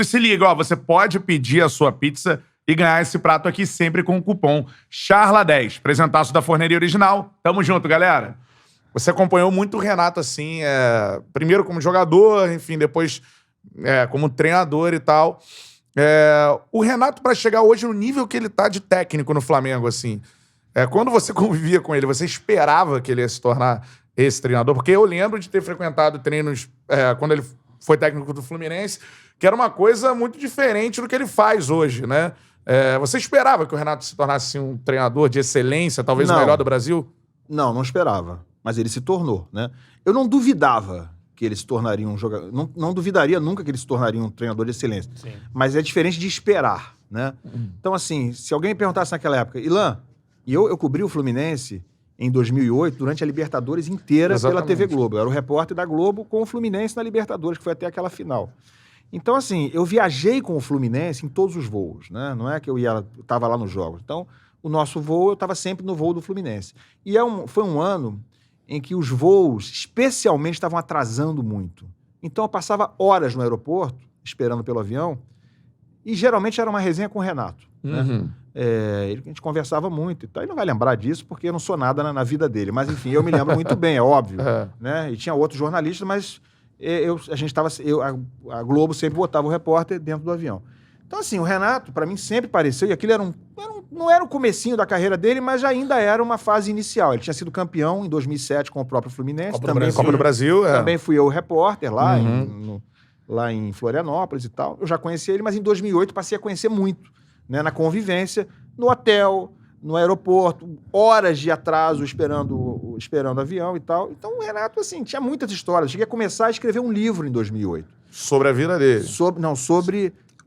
Se liga, ó, você pode pedir a sua pizza e ganhar esse prato aqui sempre com o cupom CHARLA10. Presentaço da Forneria Original. Tamo junto, galera. Você acompanhou muito o Renato, assim, primeiro como jogador, enfim, depois como treinador e tal. O Renato, pra chegar hoje no nível que ele tá de técnico no Flamengo, assim, quando você convivia com ele, você esperava que ele ia se tornar esse treinador? Porque eu lembro de ter frequentado treinos quando ele foi técnico do Fluminense, que era uma coisa muito diferente do que ele faz hoje, né? Você esperava que o Renato se tornasse um treinador de excelência, talvez o melhor do Brasil? Não esperava. Mas ele se tornou, né? Eu não duvidava que ele se tornaria um jogador... Não duvidaria nunca que ele se tornaria um treinador de excelência. Sim. Mas é diferente de esperar, né? Então, assim, se alguém me perguntasse naquela época, Ilan, e eu cobri o Fluminense em 2008, durante a Libertadores inteira. Exatamente. Pela TV Globo. Eu era o repórter da Globo com o Fluminense na Libertadores, que foi até aquela final. Então, assim, eu viajei com o Fluminense em todos os voos, né? Não é que eu estava lá nos jogos. Então, o nosso voo, eu estava sempre no voo do Fluminense. E foi um ano em que os voos, especialmente, estavam atrasando muito. Então, eu passava horas no aeroporto, esperando pelo avião, e geralmente era uma resenha com o Renato. Né? A gente conversava muito e tal. Ele não vai lembrar disso, porque eu não sou nada na vida dele. Mas, enfim, eu me lembro muito bem, é óbvio. Né? E tinha outros jornalistas, mas a Globo sempre botava o repórter dentro do avião. Então, assim, o Renato, para mim, sempre pareceu, e aquilo não era o comecinho da carreira dele, mas ainda era uma fase inicial. Ele tinha sido campeão em 2007 com o próprio Fluminense. Copa do Brasil. Também fui eu o repórter lá, lá em Florianópolis e tal. Eu já conhecia ele, mas em 2008 passei a conhecer muito, né, na convivência, no hotel, no aeroporto, horas de atraso esperando o avião e tal. Então o Renato, assim, tinha muitas histórias. Cheguei a começar a escrever um livro em 2008. Sobre a vida dele?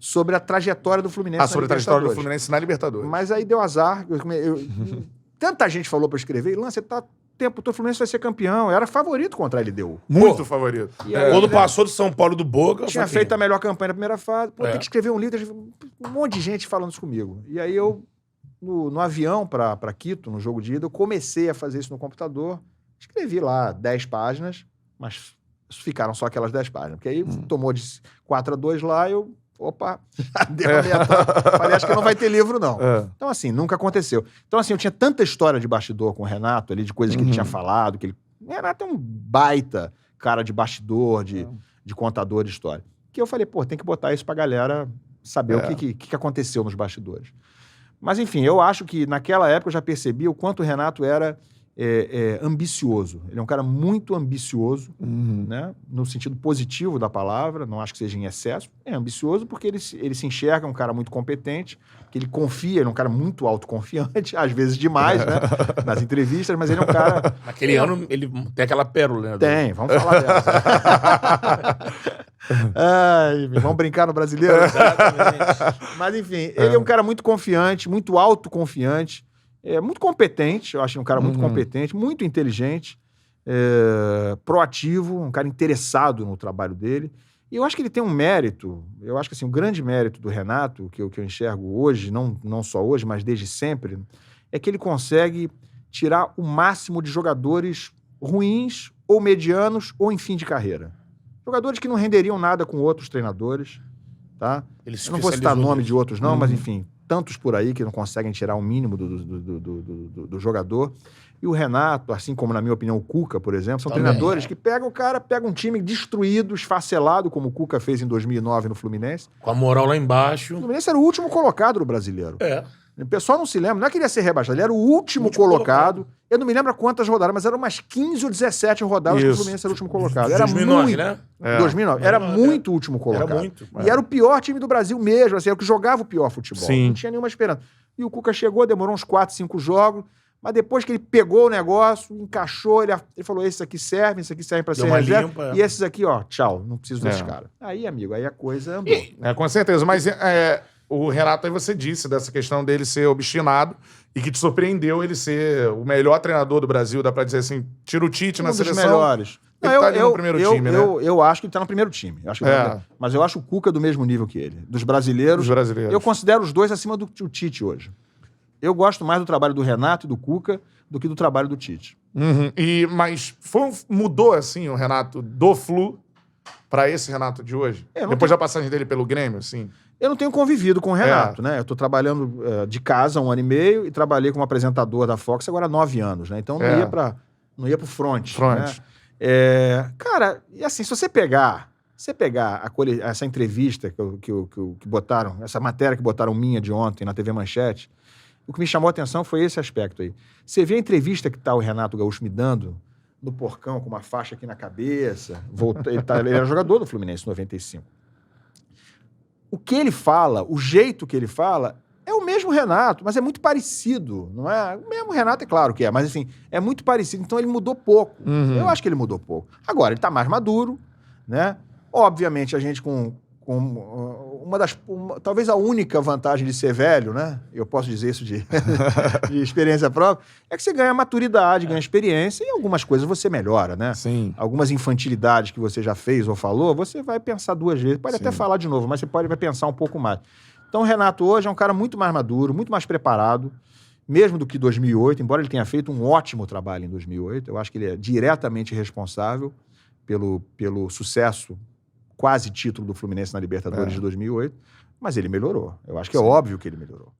Sobre a trajetória do Fluminense na Libertadores. Sobre a trajetória do Fluminense na Libertadores. Mas aí deu azar. Tanta gente falou pra eu escrever. Ilan, você tá o tempo todo, o Fluminense vai ser campeão. Eu era favorito contra a LDU. Muito favorito. Quando passou do São Paulo do Boca... Tinha feito a melhor campanha na primeira fase. Tem que escrever um livro. Um monte de gente falando isso comigo. E aí eu, no avião pra Quito, no jogo de ida, eu comecei a fazer isso no computador. Escrevi lá 10 páginas, mas ficaram só aquelas 10 páginas. Porque aí tomou de 4-2 lá, eu... Opa, deu a minha falei, acho que não vai ter livro, não. Então, assim, nunca aconteceu. Então, assim, eu tinha tanta história de bastidor com o Renato ali, de coisas que ele tinha falado, O Renato é um baita cara de bastidor, de contador de história. Que eu falei, tem que botar isso pra galera saber o que aconteceu nos bastidores. Mas, enfim, eu acho que naquela época eu já percebi o quanto o Renato era ambicioso. Ele é um cara muito ambicioso, né? No sentido positivo da palavra, não acho que seja em excesso. É ambicioso porque ele se enxerga um cara muito competente, que ele confia, ele é um cara muito autoconfiante, às vezes demais, né? Nas entrevistas, mas ele é um cara... Naquele ano, ele tem aquela pérola, né? Tem, vamos falar dessa. Vamos brincar no brasileiro? Exatamente. Mas, enfim, ele é um cara muito confiante, muito autoconfiante, muito competente, eu acho um cara muito competente, muito inteligente, proativo, um cara interessado no trabalho dele. E eu acho que ele tem um mérito, eu acho que assim, o grande mérito do Renato, que eu enxergo hoje, não só hoje, mas desde sempre, é que ele consegue tirar o máximo de jogadores ruins, ou medianos, ou em fim de carreira. Jogadores que não renderiam nada com outros treinadores, tá? Eu não vou citar nome de outros não, mas enfim... tantos por aí que não conseguem tirar o mínimo do jogador. E o Renato, assim como, na minha opinião, o Cuca, por exemplo, são treinadores que pegam um time destruído, esfacelado, como o Cuca fez em 2009 no Fluminense. Com a moral lá embaixo. O Fluminense era o último colocado do brasileiro. O pessoal não se lembra, não é que ele ia ser rebaixado, ele era o último colocado. Eu não me lembro quantas rodadas, mas eram umas 15 ou 17 rodadas que o Fluminense era o último colocado. Era 2009, muito, né? 2009. Era muito o último colocado. Era muito. E era o pior time do Brasil mesmo, assim, era o que jogava o pior futebol. Sim. Não tinha nenhuma esperança. E o Cuca chegou, demorou uns 4, 5 jogos, mas depois que ele pegou o negócio, encaixou, ele falou, esses aqui servem pra ser reserva. Limpa, e esses aqui, ó, tchau, não preciso desses caras. Aí, amigo, aí a coisa andou. Com certeza, mas o Renato, aí você disse dessa questão dele ser obstinado e que te surpreendeu ele ser o melhor treinador do Brasil, dá pra dizer assim, tira o Tite na seleção. Um dos melhores. Ele tá ali no primeiro time, né? Eu acho que ele tá no primeiro time. Mas eu acho o Cuca do mesmo nível que ele. Dos brasileiros. Eu considero os dois acima do Tite hoje. Eu gosto mais do trabalho do Renato e do Cuca do que do trabalho do Tite. Mas mudou, assim, o Renato do Flu pra esse Renato de hoje? Eu não Depois da passagem dele pelo Grêmio, assim? Eu não tenho convivido com o Renato, né? Eu tô trabalhando de casa 1 ano e meio e trabalhei como apresentador da Fox agora há 9 anos, né? Então não ia pro front. Front. Né? Cara, e assim, se você pegar essa entrevista que botaram, essa matéria que botaram minha de ontem na TV Manchete, o que me chamou a atenção foi esse aspecto aí. Você vê a entrevista que tá o Renato Gaúcho me dando no Porcão, com uma faixa aqui na cabeça. Ele era jogador do Fluminense em 95. O que ele fala, o jeito que ele fala, é o mesmo Renato, mas é muito parecido, não é? O mesmo Renato, é claro que é, mas assim, é muito parecido. Então ele mudou pouco. Eu acho que ele mudou pouco. Agora, ele tá mais maduro, né? Obviamente, a gente com talvez a única vantagem de ser velho, né? Eu posso dizer isso de experiência própria, é que você ganha maturidade, ganha experiência e algumas coisas você melhora, né? Sim. Algumas infantilidades que você já fez ou falou, você vai pensar 2 vezes. Pode até falar de novo, mas você vai pensar um pouco mais. Então, o Renato hoje é um cara muito mais maduro, muito mais preparado, mesmo do que 2008, embora ele tenha feito um ótimo trabalho em 2008. Eu acho que ele é diretamente responsável pelo sucesso, quase título do Fluminense na Libertadores de 2008, mas ele melhorou. Eu acho que é óbvio que ele melhorou.